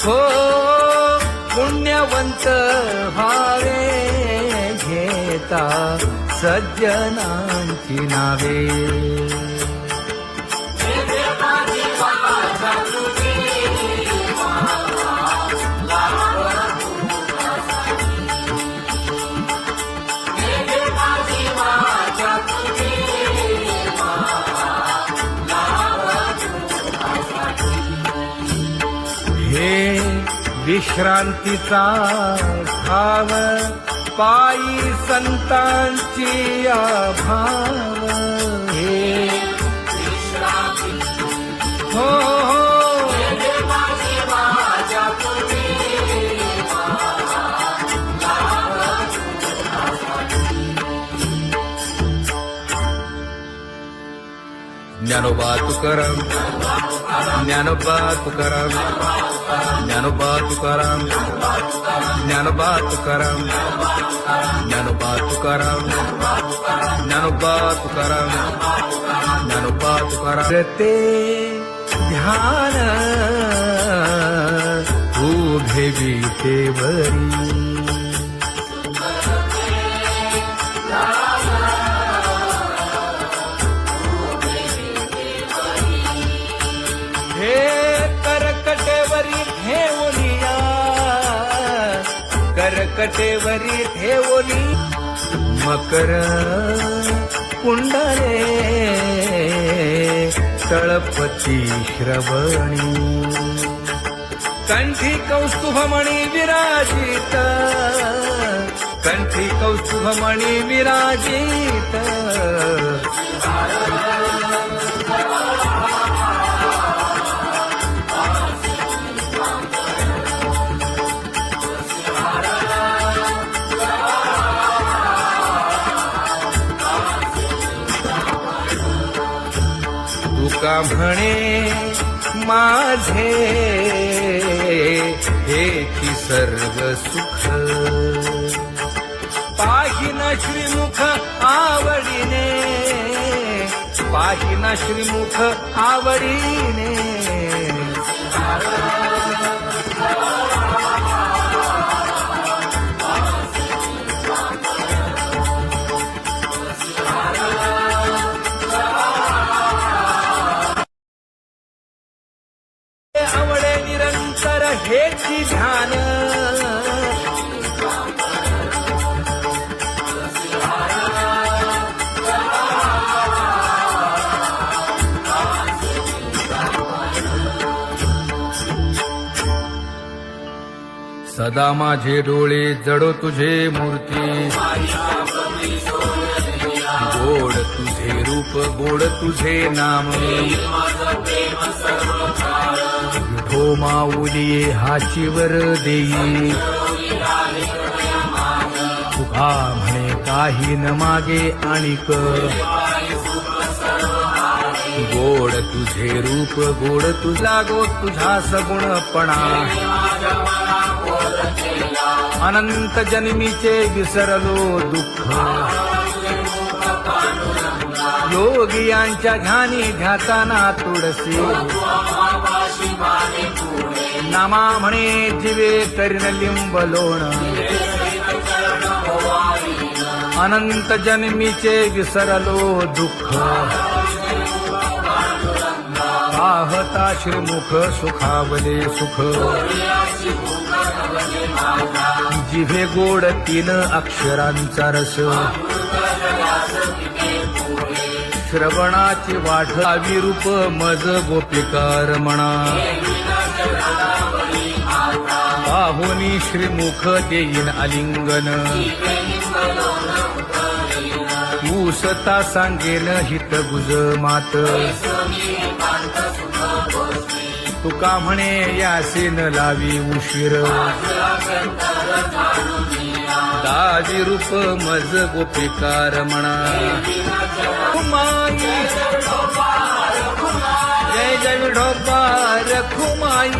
हो पुण्यवंत व्हावे घेता सज्जनांची नावे. हे विश्रांतीचा भाव पायी संतांची अभाव. हे हो ज्ञानोबा तुकाराम, ज्ञानोबा तुकाराम, ज्ञानोबा तुकाराम, ज्ञानोबा तुकाराम, ज्ञानोबा तुकाराम, ज्ञानोबा तुकाराम, ज्ञानोबा तुकाराम. ते ध्यान उभे विटेवरी हे करकटेवरी ठेवलिया, करकटेवरी ठेवली मकर कुंडले तळपती श्रवणी. कंठी कौस्तुभमणी विराजित, कंठी कौस्तुभमणी विराजित. तुका म्हणे माझे हेची सर्व सुख, पाहिना श्रीमुख आवडीने, पाहिना श्रीमुख आवडीने. आवडे निरंतर हेची ध्यान, सदा माझे डोळे जडो तुझे मूर्ती. गोड तुझे रूप, गोड तुझे नाम. विठो माऊली हाचीवर देई, तुका म्हणे काही न मागे आणिक. गोड तुझे रूप, गोड तुझा गो तुझा सगुणपणा. अनंत जन्मीचे विसरलो दुःख, योगियांच्या ध्यानी ध्याताना तुळसी. नामा म्हणे जीवे करीन लिंब लोण, अनंत जन्मीचे विसरलो दुःख. पाहता श्रीमुख सुखावले सुख, जिभे गोड 3 अक्षरांचा रस. श्रवणाची वाढ विरूप मज गोपिकार म्हणा. पाहुनी श्रीमुख देईन आलिंगन, ऊसता सांगेन हित गुज मात. तुका म्हणे यासीन लावी उशीर, दाजी रूप मज गोपिकार म्हणा. जय जय विठोबा रखुमाई,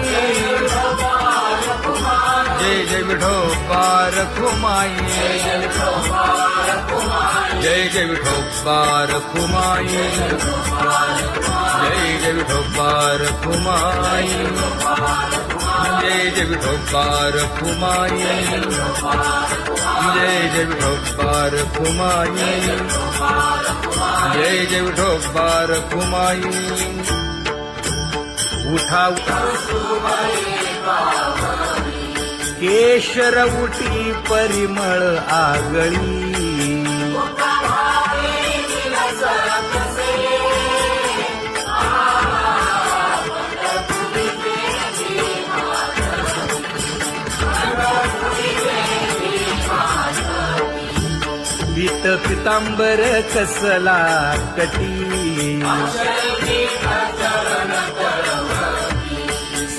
जय जय विठोबा रखुमाई, जय जय विठोबा रखुमाई, जय जय विठोबा रखुमाई. जय जय विठोबार कुमाई जय जय विठोबार कुमाई जय जय विठोबार कुमाई उठा केशर उठी परिमळ आगळी पीत पितांबर कसला कटी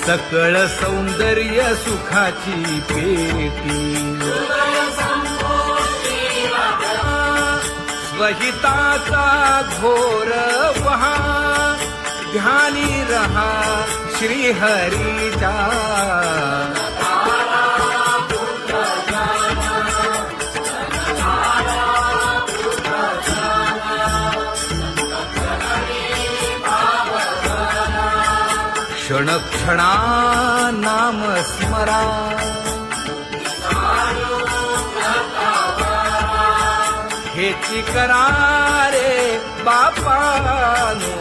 सकळ सौंदर्य सुखाची पेटी स्वहिताचा घोर वहा ध्यानी रहा श्रीहरीचा क्षण क्षणा नाम स्मरा हेची करा रे बापानो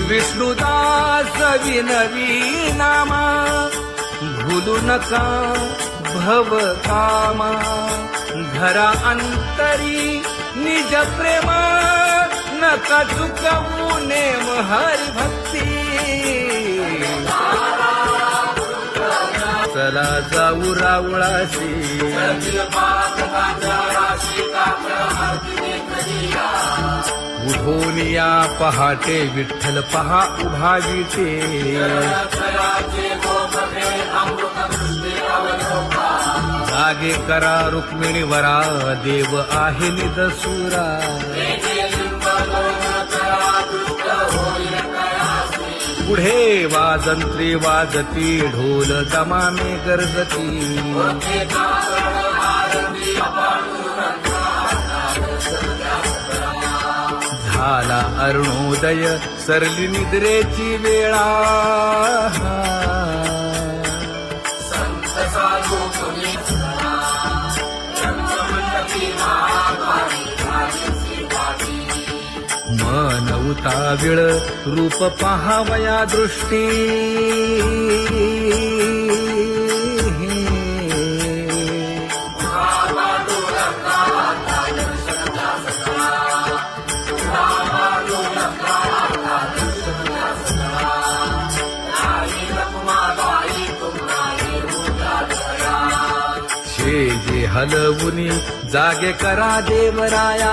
विष्णुदास विनवी नामा भूलू नका भव कामा घरा अंतरी निज प्रेमा नका चुकवू नेम हरी भक्ती चला जाऊ रावळाशी उठोनिया पहाटे विठ्ठल पहा उभा विटे जागे करा रुक्मिणी वरा देव आहे निदसुरा पुढे वाजंत्री वाजती ढोल दमामे गरजती झाला अरुणोदय सरली निद्रेची वेळा मन उताविळ रूप पहावया दृष्टी जे हलवुनी जागे करा देवराया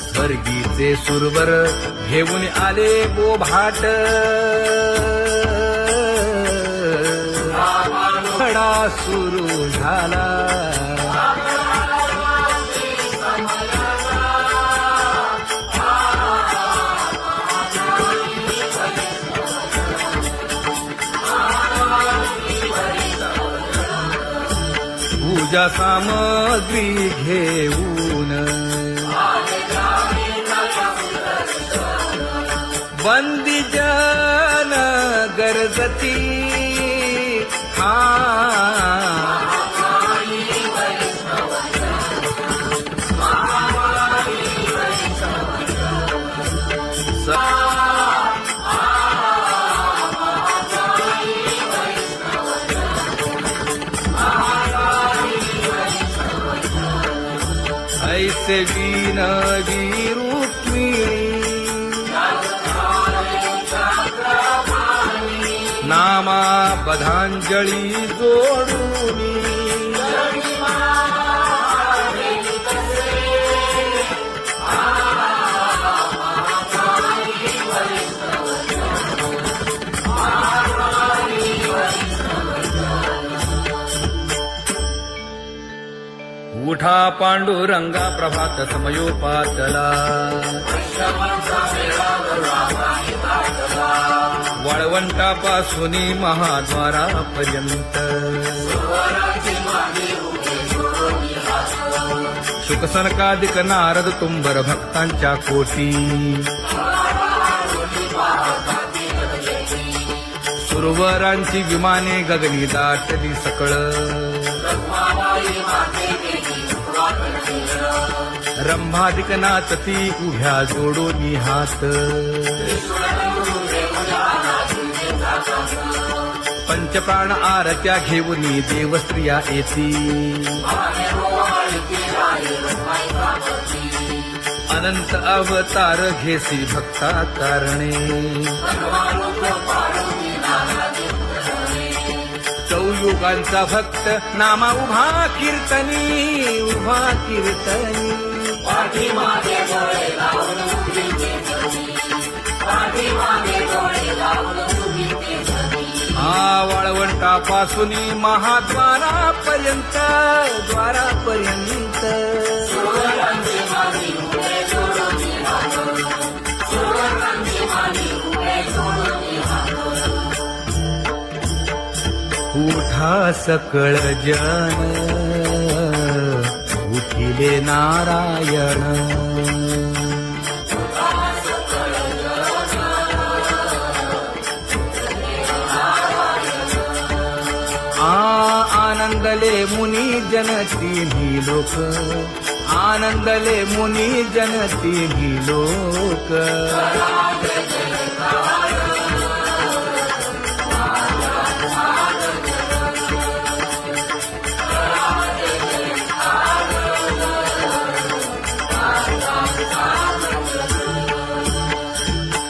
स्वर्गीचे सुरवर घेऊन आले बोभाट खडा सुरू झाला पूजा सामग्री घेऊन बंदी जन गरजती ऐसे विनवी रुक्मिणी नामा बधांजळी जोडूनी उठा पांडुरंगा प्रभात समयोपातला वाळवंटापासून महाद्वारापर्यंत शुकसनकादिक नारद तुंबर भक्तांच्या कोटी सुरवरांची विमाने गगनी दाटली सकळ रंभादिक नाचती उभ्या जोडोनी हात पंचप्राण आरत्या घेऊनी देवस्त्रिया येती अनंत अवतार घेसी भक्ता कारणे चौयुगांचा भक्त नामा उभा कीर्तनी उभा कीर्तनी वाळवंटापासून महाद्वारापर्यंत द्वारापर्यंत उठा सकळ जन उठिले नारायण आनंदले मुनी जन तिन्ही लोक आनंदले मुनी जन तिन्ही लोक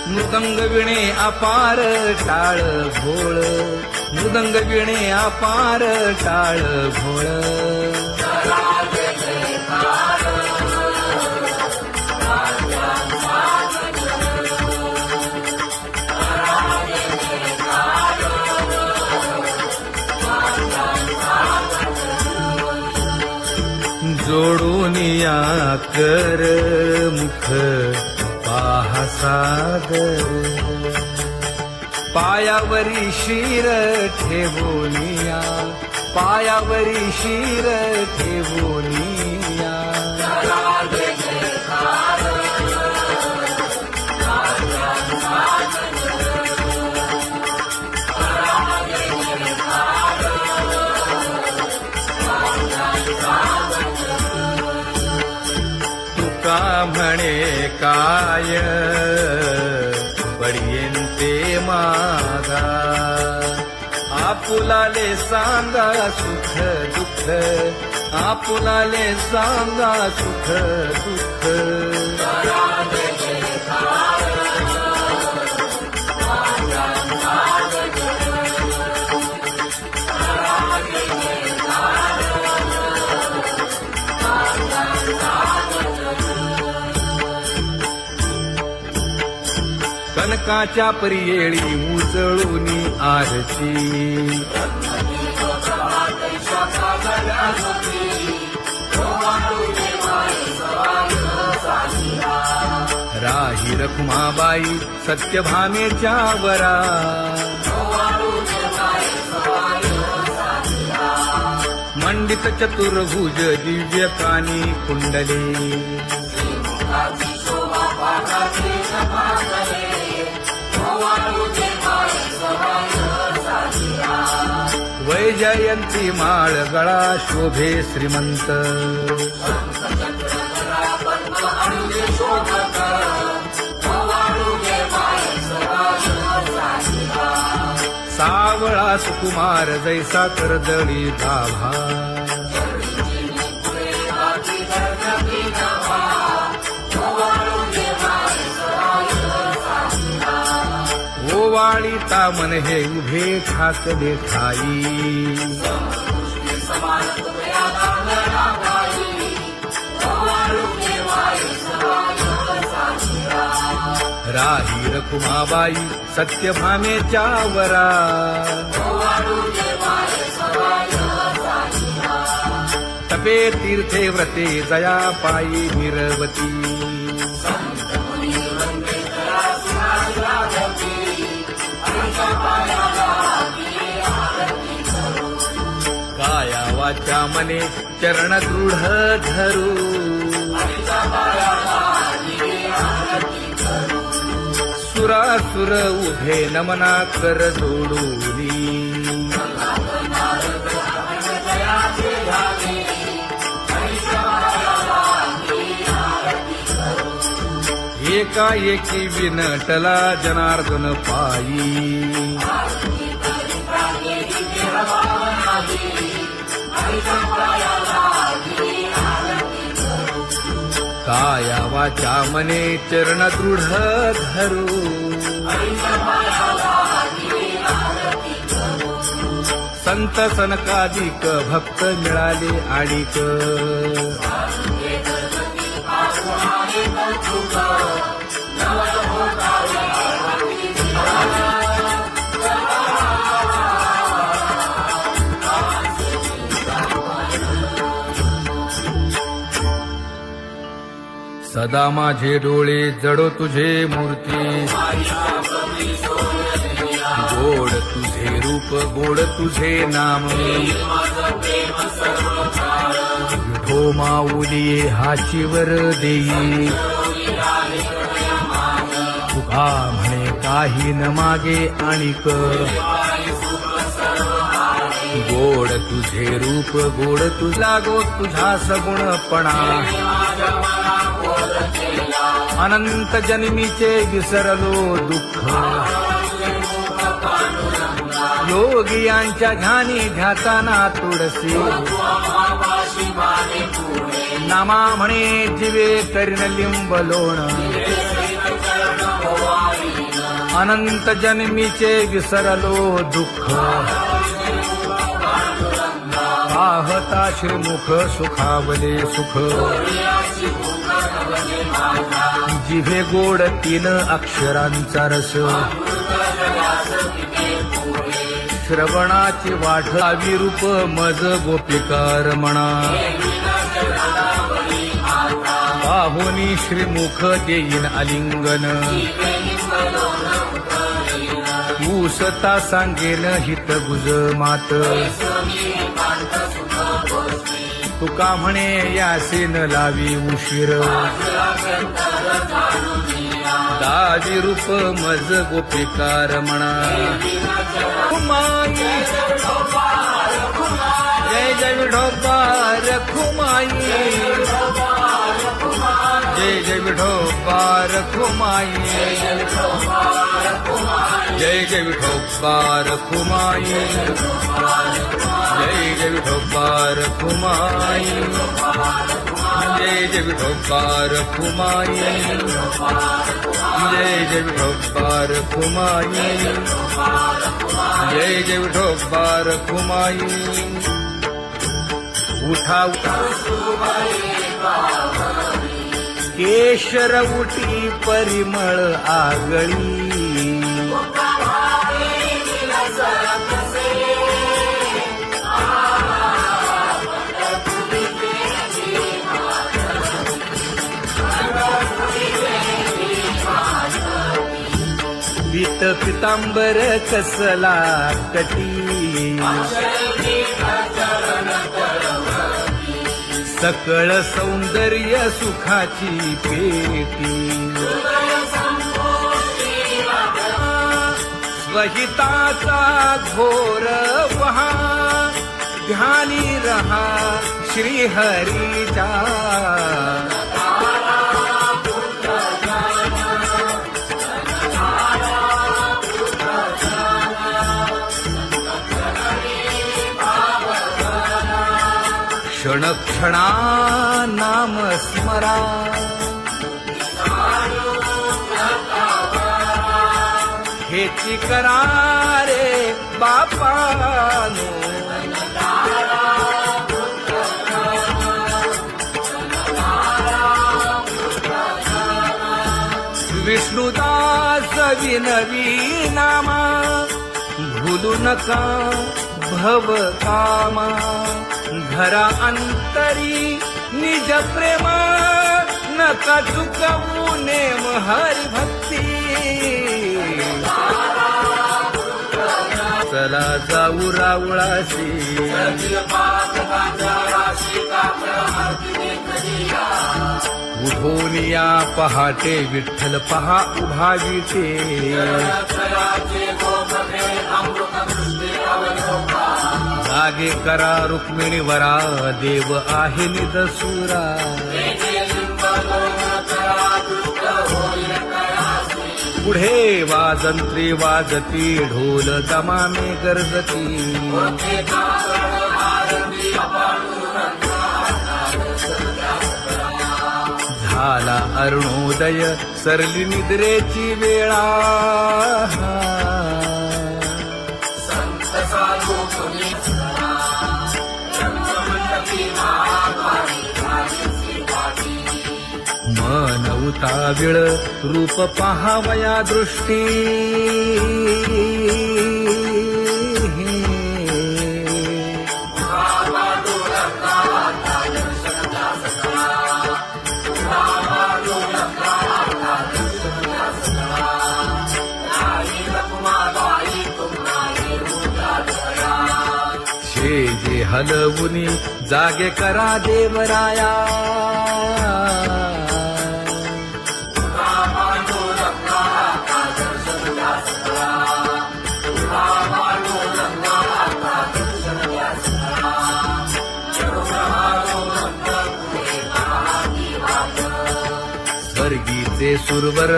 मृदंग विणे अपार टाळ भोळ मृदंग विणे अपार टाळ भोळ जोडूनिया कर मुख पाहा सागर पायावरी शिर ठेवोनिया पायावरी शिर ठेवोनिया तुका म्हणे काय पडियेंते मागा आपुलाले सांगा सुख दुःख आपुलाले सांगा सुख दुःख कनकाच्या परियेळी उजळूनी आरती राही रखुमाबाई सत्यभामेच्या वरा मंडित चतुर्भुज दिव्य कानी कुंडले वैजयंती माळ गळा शोभे श्रीमंत सावळा सुकुमार जैसा कर्दळी गाभा ओवाळी तामन हे उभे ठाकले ठाई राही रखुमाबाई सत्यभामेच्या वरा तपे तीर्थे व्रते जया पायी निरवती काया वाचा मने चरण दृढ धरू सुरासुर उभे नमना कर जोडूनी एकाएकी विनटला जनार्दन पायी काया वाचा मने चरण दृढ धरू संत सनकादिक भक्त मिळाले आणिक सदा माझे डोळे जडो तुझे मूर्ती गोड तुझे रूप गोड तुझे नाम विठो माऊली हाचीवर देई तुका म्हणे काही न मागे आणिक गोड तुझे रूप गोड तुझा गो तुझा सगुणपणा अनंत जन्मीचे विसरलो दुःख योगियांच्या ध्यानी ध्याताना तुळसी नामा म्हणे जीवे करीन लिंबलोण अनंत जन्मीचे विसरलो दुःख पाहता श्रीमुख सुखावले सुख जिभे गोड 3 अक्षरांचा रस श्रवणाची वाढ विरूप मज गोपिकार म्हणा पाहुनी श्रीमुख देईन आलिंगन ऊसता सांगेन हित गुज मात तुका म्हणे यासीन लावी उशीर दावी रूप मज गोपिकार म्हणा खुमाई जय जय विठोबार खुमाई जय जय विठोबार खुमाई जय जय विठोबार खुमाई जय जय विठोबार खुमाई जय जय विठोबार खुमाई जय जय विठोबार खुमाई जय जय विठोबार खुमाई उठा केशर उठी परिमळ आगळी पीत पितांबर कसला कटी सकळ सौंदर्य सुखाची पेटी स्वहिताचा घोर वहा ध्यानी रहा श्रीहरीचा क्षण क्षणा नाम स्मरा हेची करा रे बापानो विष्णुदास विनवी नामा भूलू नका भव कामा धरा अंतरी निज प्रेमा नका चुकवू नेम हरी भक्ती चला जाऊ रावळाशी उठून या पहाटे विठ्ठल पहा उभा विटे जागे करा रुक्मिणीवरा देव आहे निदसुरा पुढे वाजंत्री वाजती ढोल दमामे गरजती झाला अरुणोदय सरली निद्रेची वेळा मन उताविळ रूप पहावया दृष्टी जे हलवुनी जागे करा देवराया स्वर्गीचे सुरवर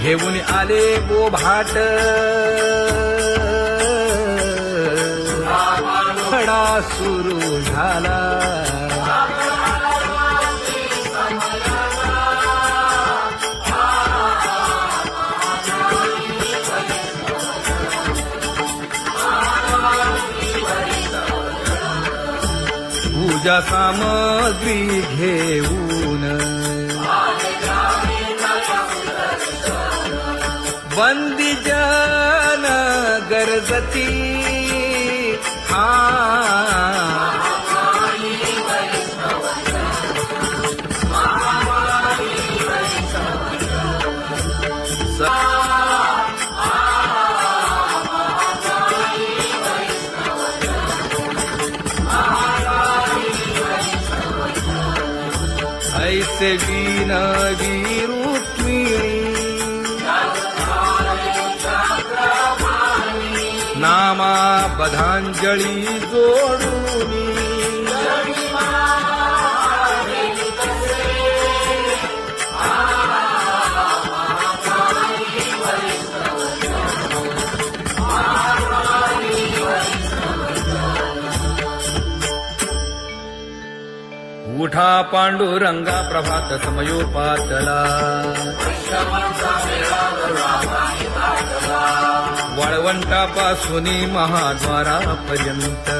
घेऊन आले गोभाट खडा सुरू झाला पूजा सामग्री घेऊन बंदी जन गरजती ऐसे विनवी रुक्मिणी नामा बधांजळी जोडूनी उठा पांडुरंगा प्रभात समयोपातला वाळवंटापासून महाद्वारापर्यंत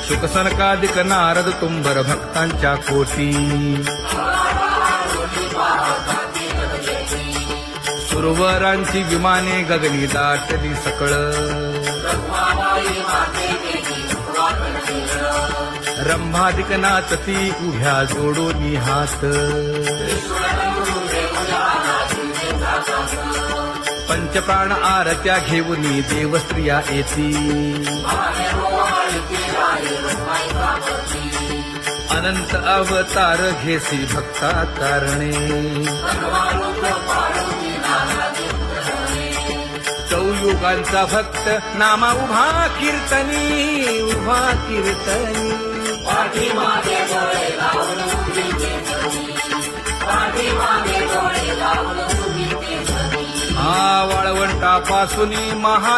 शुकसनकादिक नारद तुंबर भक्तांच्या कोटी सुरवरांची विमाने गगनी दाटली सकळ रंभादिक नाचती उभ्या जोडोनी हात पंचप्राण आरत्या घेऊनी देवस्त्रिया येती अनंत अवतार घेसी भक्ता तारणे चौयुगांचा भक्त नामा उभा कीर्तनी उभा कीर्तनी वाळवंटापासून महा